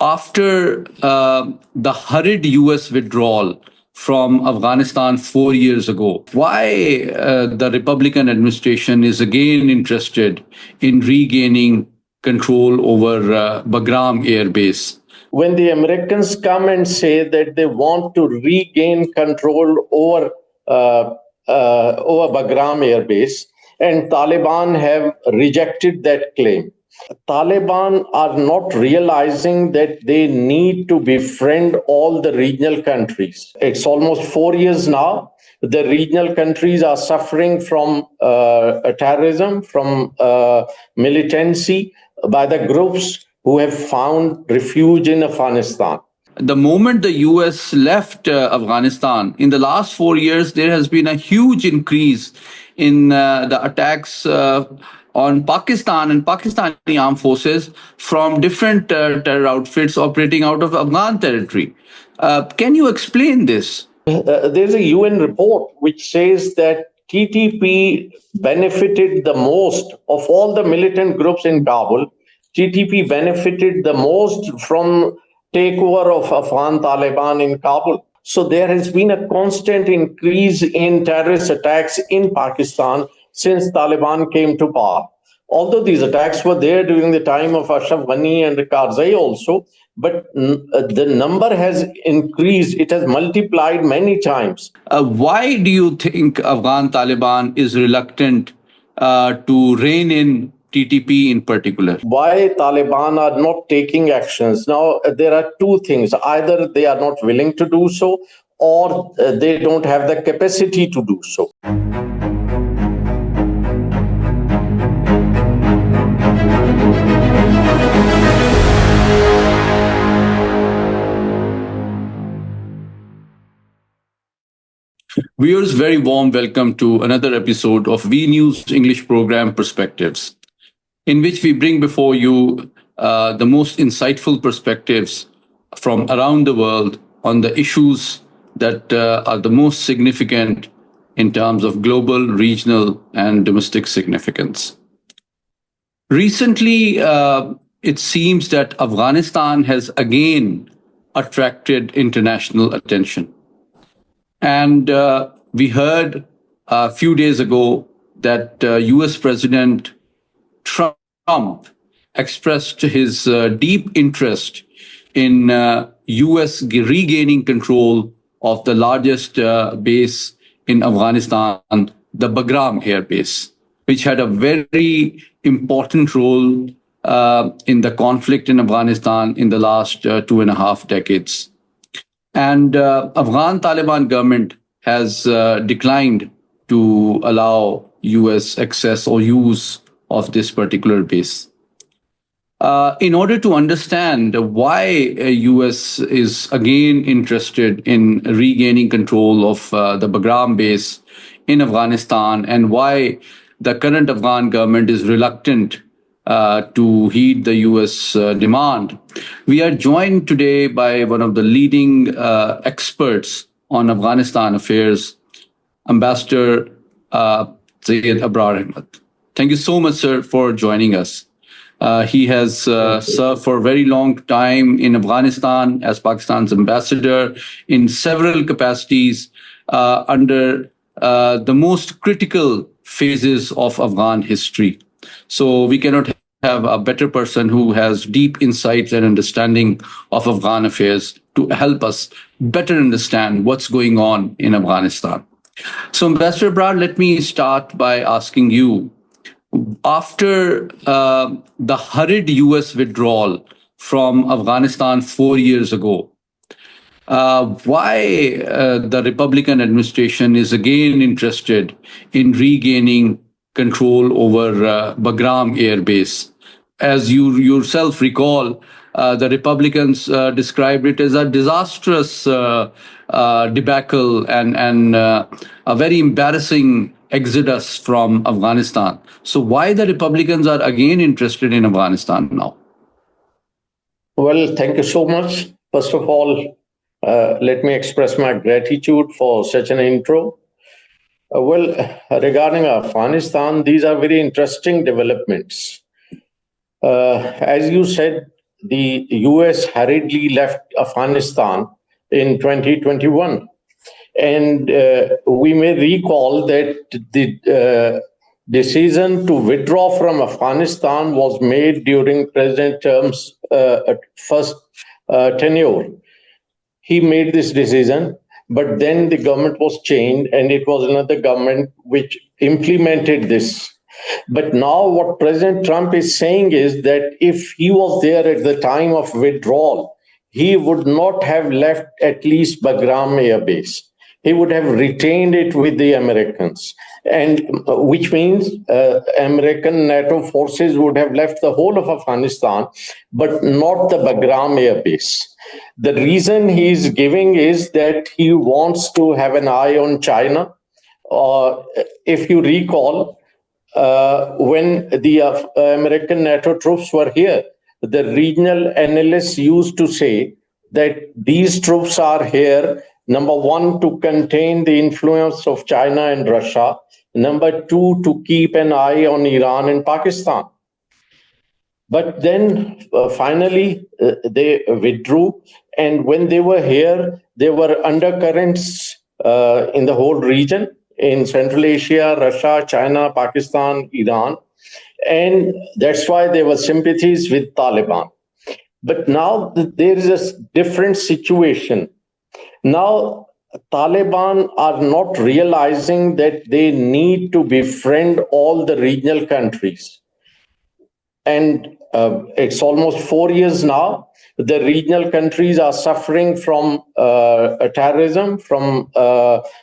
After the hurried US withdrawal from Afghanistan 4 years ago, why the Republican administration is again interested in regaining control over Bagram Air Base. When the Americans come and say that they want to regain control over Bagram Air Base, and Taliban have rejected that claim. Taliban are not realizing that they need to befriend all the regional countries. It's almost 4 years now. The regional countries are suffering from terrorism, from militancy by the groups who have found refuge in Afghanistan. The moment the US left Afghanistan, in the last 4 years, there has been a huge increase in the attacks on Pakistan and Pakistani armed forces from different terror outfits operating out of Afghan territory. Can you explain this? There's a UN report which says that TTP benefited the most of all the militant groups in Kabul. TTP benefited the most from takeover of Afghan Taliban in Kabul. So there has been a constant increase in terrorist attacks in Pakistan since Taliban came to power. Although these attacks were there during the time of Ashraf Ghani and Karzai also, but the number has increased. It has multiplied many times. Why do you think Afghan Taliban is reluctant to rein in TTP in particular? Why Taliban are not taking actions? Now, there are two things. Either they are not willing to do so, or they don't have the capacity to do so. Viewers, very warm welcome to another episode of V News English program Perspectives, in which we bring before you the most insightful perspectives from around the world on the issues that are the most significant in terms of global, regional, and domestic significance. Recently, it seems that Afghanistan has again attracted international attention. And we heard a few days ago that US President Trump expressed his deep interest in US regaining control of the largest base in Afghanistan, the Bagram Air Base, which had a very important role in the conflict in Afghanistan in the last 2.5 decades. And Afghan Taliban government has declined to allow US access or use of this particular base. In order to understand why US is again interested in regaining control of the Bagram base in Afghanistan and why the current Afghan government is reluctant to heed the US demand, we are joined today by one of the leading experts on Afghanistan affairs, Ambassador Syed Abrar. Thank you so much, sir, for joining us. He has served for a very long time in Afghanistan as Pakistan's ambassador in several capacities under the most critical phases of Afghan history. So we cannot have a better person who has deep insights and understanding of Afghan affairs to help us better understand what's going on in Afghanistan. So, Ambassador Abrar, let me start by asking you, after the hurried US withdrawal from Afghanistan 4 years ago, why the Republican administration is again interested in regaining control over Bagram Air Base. As you yourself recall, the Republicans described it as a disastrous debacle and a very embarrassing exodus from Afghanistan. So why the Republicans are again interested in Afghanistan now? Well, thank you so much. First of all, let me express my gratitude for such an intro. Regarding Afghanistan, these are very interesting developments. As you said, the US hurriedly left Afghanistan in 2021. And we may recall that the decision to withdraw from Afghanistan was made during President Trump's first tenure. He made this decision, but then the government was changed and it was another government which implemented this. But now, what President Trump is saying is that if he was there at the time of withdrawal, he would not have left at least Bagram Air Base. He would have retained it with the Americans, and which means American NATO forces would have left the whole of Afghanistan, but not the Bagram Air Base. The reason he's giving is that he wants to have an eye on China. If you recall, when the American NATO troops were here, the regional analysts used to say that these troops are here, number one, to contain the influence of China and Russia, number two, to keep an eye on Iran and Pakistan. But then finally, they withdrew. And when they were here, there were undercurrents in the whole region, in Central Asia, Russia, China, Pakistan, Iran. And that's why there were sympathies with Taliban. But now there is a different situation. Now, Taliban are not realizing that they need to befriend all the regional countries. And it's almost 4 years now. The regional countries are suffering from terrorism, from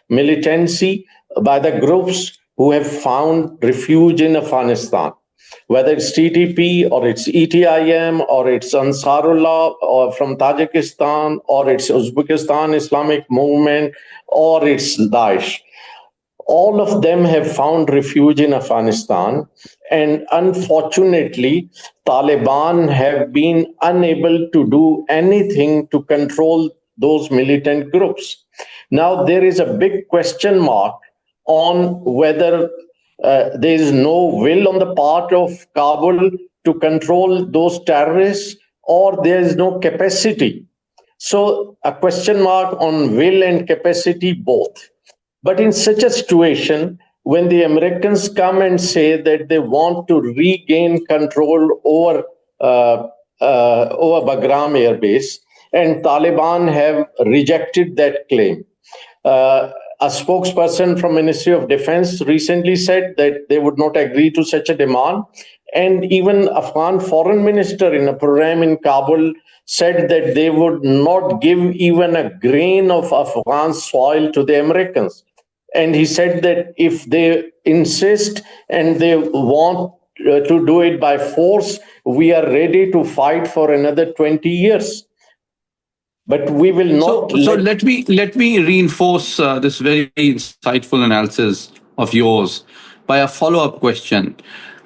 militancy by the groups who have found refuge in Afghanistan, whether it's TTP or it's ETIM or it's Ansarullah or from Tajikistan or it's Uzbekistan Islamic Movement or it's Daesh. All of them have found refuge in Afghanistan. And unfortunately, Taliban have been unable to do anything to control those militant groups. Now, there is a big question mark on whether there is no will on the part of Kabul to control those terrorists, or there is no capacity. So a question mark on will and capacity both. But in such a situation, when the Americans come and say that they want to regain control over Bagram Air Base, and Taliban have rejected that claim. A spokesperson from Ministry of Defense recently said that they would not agree to such a demand. And even Afghan foreign minister in a program in Kabul said that they would not give even a grain of Afghan soil to the Americans. And he said that if they insist and they want to do it by force, we are ready to fight for another 20 years. But we will not. So let me reinforce this very insightful analysis of yours by a follow-up question.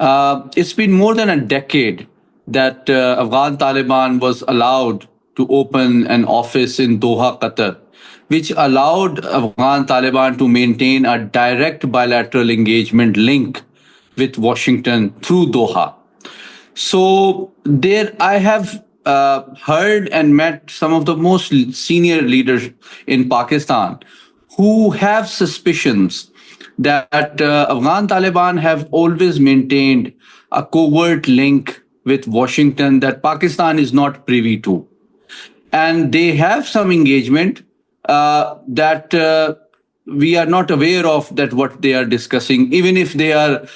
It's been more than a decade that Afghan Taliban was allowed to open an office in Doha, Qatar, which allowed Afghan Taliban to maintain a direct bilateral engagement link with Washington through Doha. So there I have heard and met some of the most senior leaders in Pakistan who have suspicions that Afghan Taliban have always maintained a covert link with Washington that Pakistan is not privy to. And they have some engagement that we are not aware of, that what they are discussing, even if they are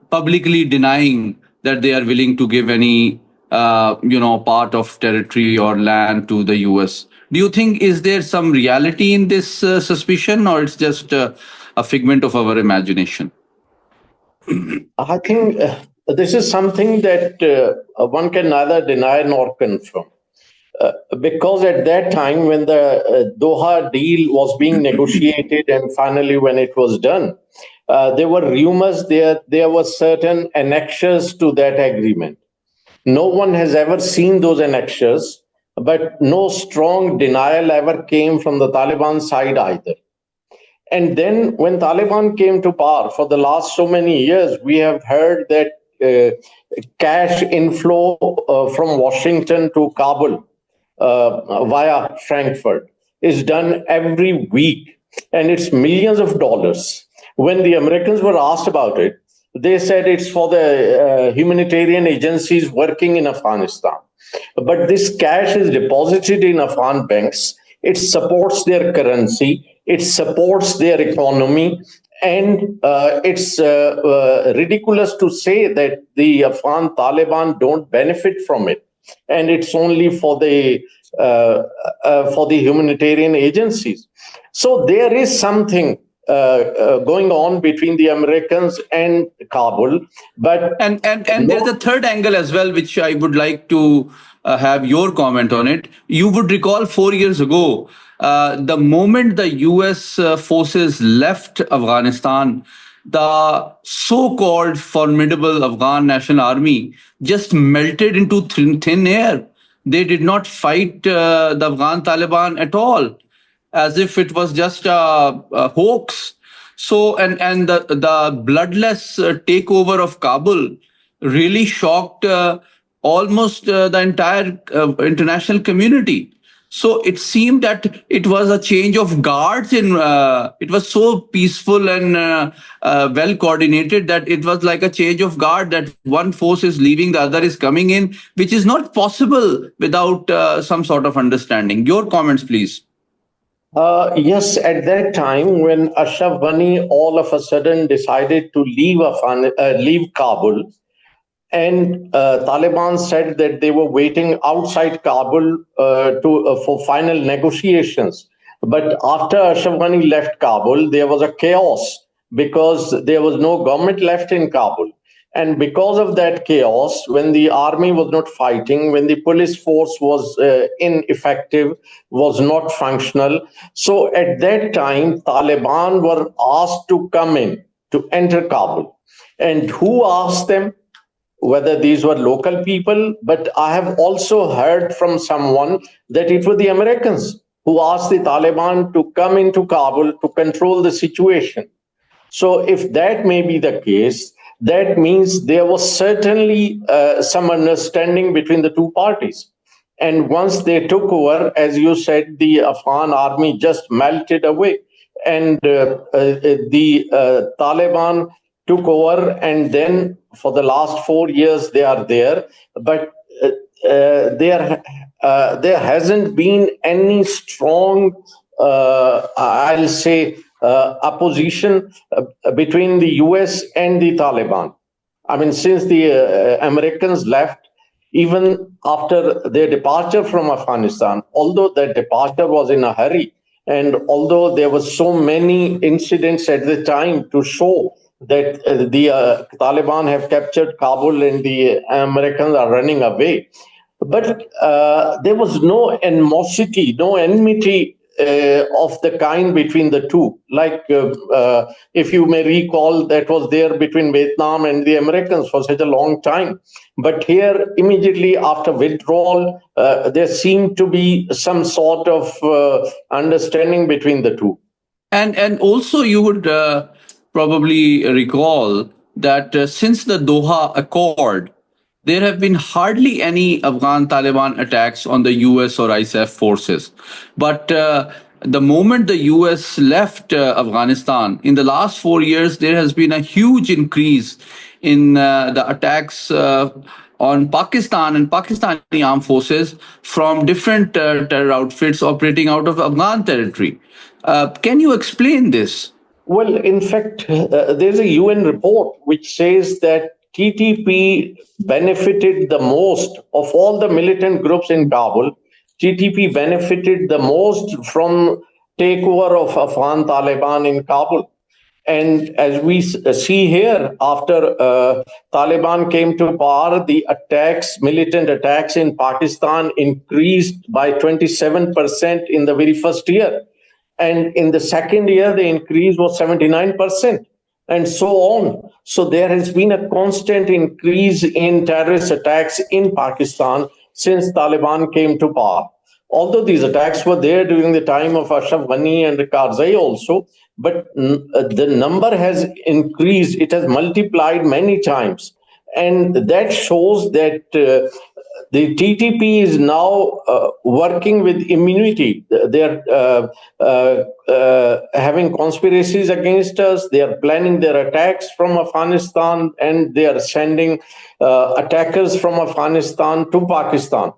publicly denying that they are willing to give any part of territory or land to the US. Do you think, is there some reality in this suspicion, or it's just a figment of our imagination? I think this is something that one can neither deny nor confirm. Because at that time, when the Doha deal was being negotiated and finally when it was done, there were rumors there were certain annexures to that agreement. No one has ever seen those annexures, but no strong denial ever came from the Taliban side either. And then when Taliban came to power, for the last so many years, we have heard that cash inflow from Washington to Kabul via Frankfurt is done every week, and it's millions of dollars. When the Americans were asked about it, they said it's for the humanitarian agencies working in Afghanistan. But this cash is deposited in Afghan banks. It supports their currency, it supports their economy, and it's ridiculous to say that the Afghan Taliban don't benefit from it, and it's only for the humanitarian agencies. So there is something going on between the Americans and Kabul, but and there's a third angle as well, which I would like to have your comment on it. You would recall 4 years ago, the moment the U.S. Forces left Afghanistan, the so-called formidable Afghan National Army just melted into thin air. They did not fight the Afghan Taliban at all, as if it was just a hoax. So, and the bloodless takeover of Kabul really shocked almost the entire international community. So it seemed that it was a change of guards in. It was so peaceful and well coordinated that it was like a change of guard. That one force is leaving, the other is coming in, which is not possible without some sort of understanding. Your comments, please. Yes, at that time when Ashraf Ghani all of a sudden decided to leave Kabul, and Taliban said that they were waiting outside Kabul for final negotiations. But after Ashraf Ghani left Kabul, there was a chaos because there was no government left in Kabul. And because of that chaos, when the army was not fighting, when the police force was ineffective, was not functional, so at that time, Taliban were asked to come in, to enter Kabul. And who asked them? Whether these were local people, but I have also heard from someone that it were the Americans who asked the Taliban to come into Kabul to control the situation. So if that may be the case, that means there was certainly some understanding between the two parties. And once they took over, as you said, the Afghan army just melted away. And the Taliban took over, and then for the last 4 years they are there. But there hasn't been any strong, I'll say, opposition between the US and the Taliban. I mean, since the Americans left, even after their departure from Afghanistan, although that departure was in a hurry, and although there were so many incidents at the time to show that the Taliban have captured Kabul and the Americans are running away, but there was no animosity, no enmity of the kind between the two. Like, if you may recall, that was there between Vietnam and the Americans for such a long time. But here, immediately after withdrawal, there seemed to be some sort of understanding between the two. And also, you would probably recall that since the Doha Accord, there have been hardly any Afghan Taliban attacks on the US or ISAF forces. But the moment the US left Afghanistan, in the last 4 years, there has been a huge increase in the attacks on Pakistan and Pakistani armed forces from different terror outfits operating out of Afghan territory. Can you explain this? Well, in fact, there's a UN report which says that TTP benefited the most of all the militant groups in Kabul. TTP benefited the most from takeover of Afghan Taliban in Kabul. And as we see here, after Taliban came to power, the attacks, militant attacks in Pakistan increased by 27% in the very first year. And in the second year, the increase was 79%, and so on. So there has been a constant increase in terrorist attacks in Pakistan since Taliban came to power. Although these attacks were there during the time of Ashraf Ghani and Karzai also, but the number has increased. It has multiplied many times. And that shows that the TTP is now working with immunity. They are having conspiracies against us. They are planning their attacks from Afghanistan, and they are sending attackers from Afghanistan to Pakistan.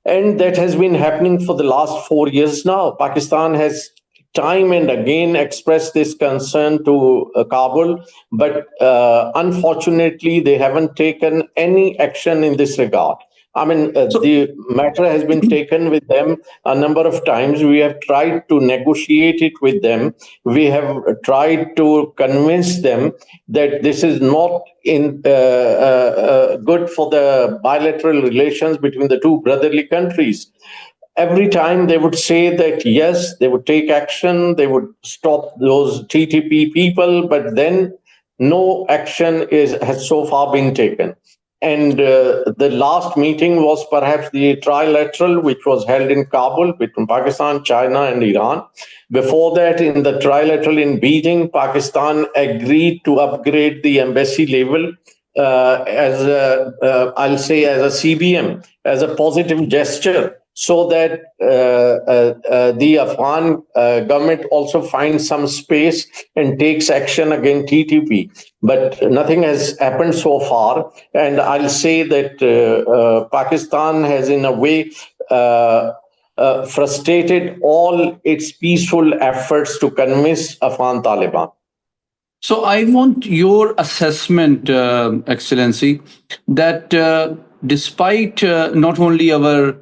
And that has been happening for the last 4 years now. Pakistan has time and again expressed this concern to Kabul, but unfortunately, they haven't taken any action in this regard. I mean, So, the matter has been taken with them a number of times. We have tried to negotiate it with them. We have tried to convince them that this is not good for the bilateral relations between the two brotherly countries. Every time they would say that yes, they would take action, they would stop those TTP people, but then no action has so far been taken. And the last meeting was perhaps the trilateral, which was held in Kabul between Pakistan, China, and Iran. Before that, in the trilateral in Beijing, Pakistan agreed to upgrade the embassy level as I'll say as a CBM, as a positive gesture, so that the Afghan government also finds some space and takes action against TTP. But nothing has happened so far. And I'll say that Pakistan has, in a way, frustrated all its peaceful efforts to convince Afghan Taliban. so I want your assessment, Excellency, that despite not only our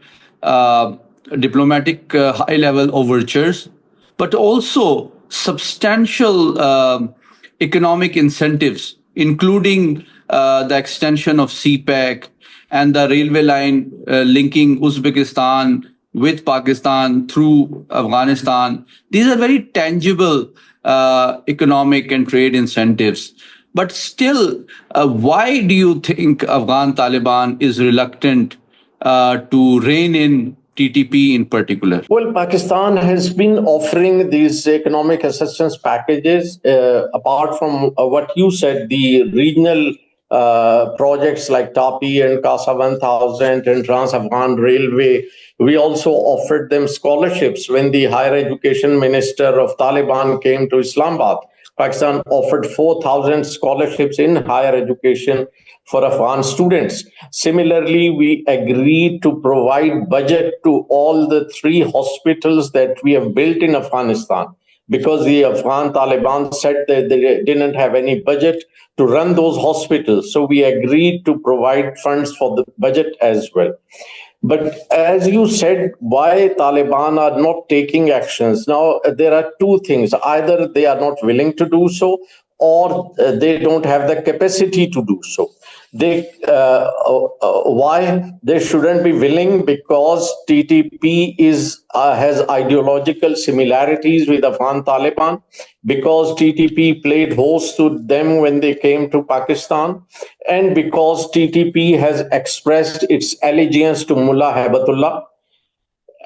diplomatic high-level overtures, but also substantial economic incentives, including the extension of CPEC and the railway line linking Uzbekistan with Pakistan through Afghanistan. These are very tangible economic and trade incentives. But still, why do you think Afghan Taliban is reluctant to rein in TTP in particular? Well, Pakistan has been offering these economic assistance packages, apart from what you said, the regional projects like TAPI and CASA 1000 and Trans Afghan Railway. We also offered them scholarships when the higher education minister of Taliban came to Islamabad. Pakistan offered 4,000 scholarships in higher education for Afghan students. Similarly, we agreed to provide budget to all the 3 hospitals that we have built in Afghanistan, because the Afghan Taliban said that they didn't have any budget to run those hospitals. So we agreed to provide funds for the budget as well. But as you said, why Taliban are not taking actions? Now, there are two things. Either they are not willing to do so, or they don't have the capacity to do so. Why they shouldn't be willing? Because TTP has ideological similarities with Afghan Taliban, because TTP played host to them when they came to Pakistan, and because TTP has expressed its allegiance to Mullah Habatullah,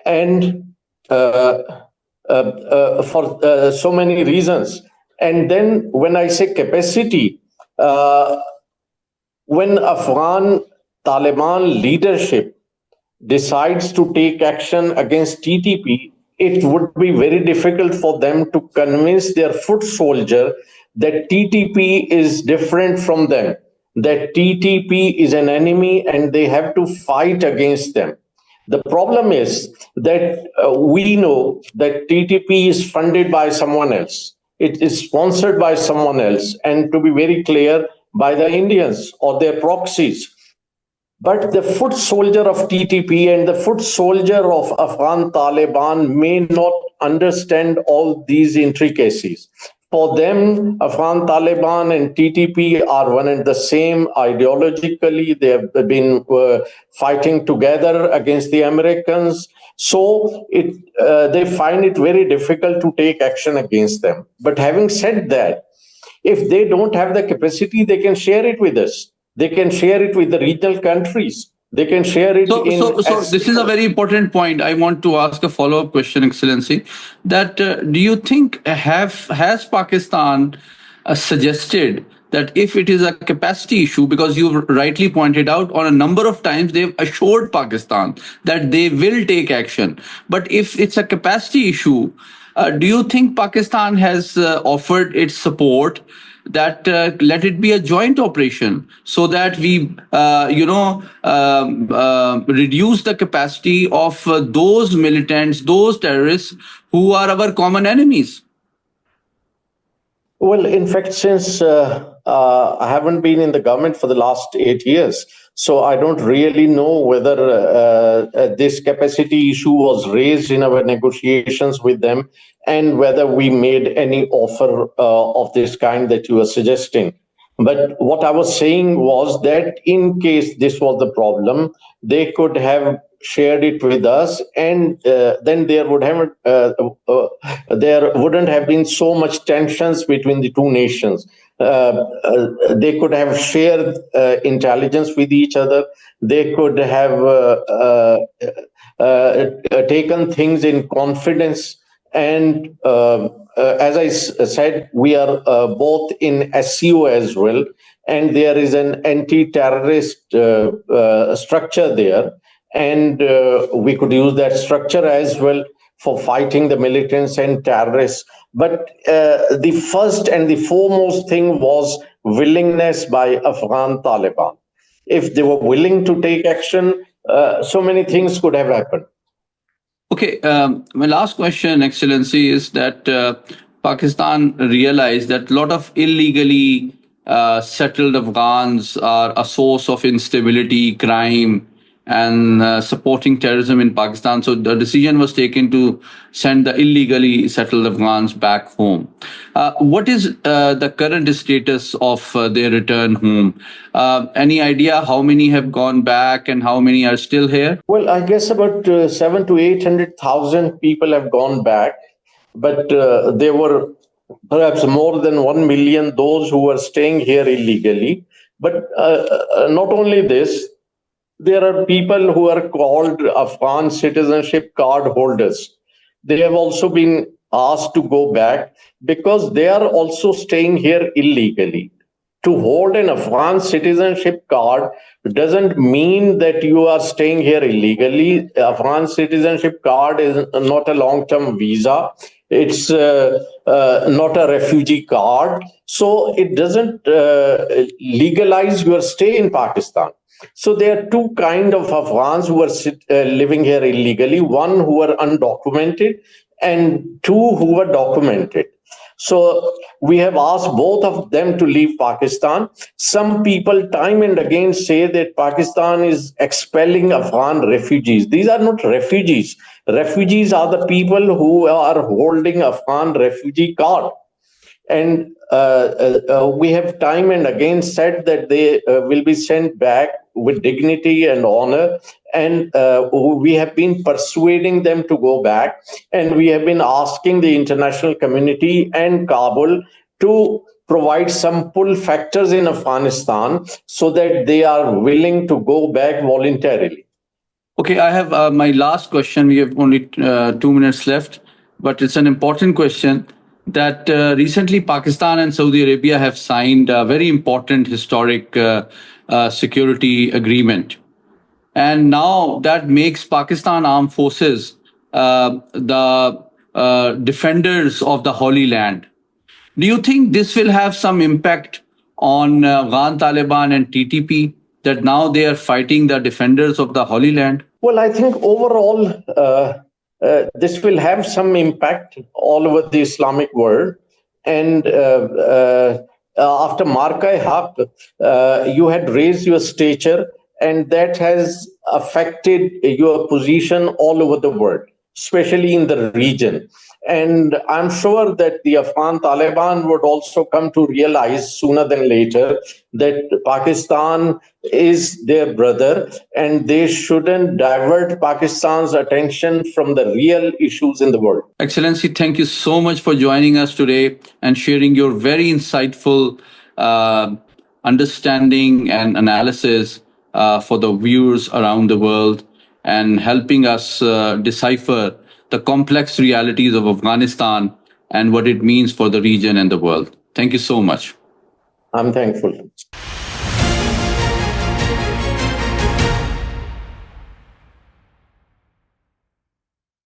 and for so many reasons. And then when I say capacity, when Afghan Taliban leadership decides to take action against TTP, it would be very difficult for them to convince their foot soldier that TTP is different from them, that TTP is an enemy and they have to fight against them. The problem is that we know that TTP is funded by someone else. It is sponsored by someone else, and to be very clear, by the Indians or their proxies. But the foot soldier of TTP and the foot soldier of Afghan Taliban may not understand all these intricacies. For them, Afghan Taliban and TTP are one and the same ideologically. They have been fighting together against the Americans. So they find it very difficult to take action against them. But having said that, if they don't have the capacity, they can share it with us. They can share it with the regional countries. They can share it So this is a very important point. I want to ask a follow-up question, Excellency. That do you think has Pakistan suggested that if it is a capacity issue, because you rightly pointed out on a number of times they've assured Pakistan that they will take action. But if it's a capacity issue, do you think Pakistan has offered its support that let it be a joint operation so that we, reduce the capacity of those militants, those terrorists who are our common enemies? Well, in fact, since I haven't been in the government for the last 8 years, so I don't really know whether this capacity issue was raised in our negotiations with them and whether we made any offer of this kind that you are suggesting. But what I was saying was that in case this was the problem, they could have shared it with us, and then there wouldn't have been so much tensions between the two nations. They could have shared intelligence with each other. They could have taken things in confidence. And as I said, we are both in SCO as well, and there is an anti-terrorist structure there, and we could use that structure as well for fighting the militants and terrorists. But the first and the foremost thing was willingness by Afghan Taliban. If they were willing to take action, so many things could have happened. Okay, my last question, Excellency, is that Pakistan realized that a lot of illegally settled Afghans are a source of instability, crime, and supporting terrorism in Pakistan. So the decision was taken to send the illegally settled Afghans back home. What is the current status of their return home? Any idea how many have gone back and how many are still here? Well, I guess about 7 to 800,000 people have gone back, but there were perhaps more than 1 million those who were staying here illegally. But not only this, there are people who are called Afghan citizenship card holders. They have also been asked to go back because they are also staying here illegally. To hold an Afghan citizenship card doesn't mean that you are staying here illegally. Afghan citizenship card is not a long-term visa. It's not a refugee card. So it doesn't legalize your stay in Pakistan. So there are two kind of Afghans who are living here illegally. One who are undocumented and two who were documented. So we have asked both of them to leave Pakistan. Some people time and again say that Pakistan is expelling Afghan refugees. These are not refugees. Refugees are the people who are holding Afghan refugee card. And we have time and again said that they will be sent back with dignity and honor. And we have been persuading them to go back. And we have been asking the international community and Kabul to provide some pull factors in Afghanistan so that they are willing to go back voluntarily. Okay, I have my last question. We have only 2 minutes left, but it's an important question that recently Pakistan and Saudi Arabia have signed a very important historic security agreement. And now that makes Pakistan Armed Forces the defenders of the Holy Land. Do you think this will have some impact on Afghan Taliban and TTP, that now they are fighting the defenders of the Holy Land? Well, I think overall, this will have some impact all over the Islamic world. And after Marka-e-Haq, you had raised your stature, and that has affected your position all over the world, especially in the region. And I'm sure that the Afghan Taliban would also come to realize sooner than later that Pakistan is their brother and they shouldn't divert Pakistan's attention from the real issues in the world. Excellency, thank you so much for joining us today and sharing your very insightful understanding and analysis for the viewers around the world, and helping us decipher the complex realities of Afghanistan and what it means for the region and the world. Thank you so much. I'm thankful.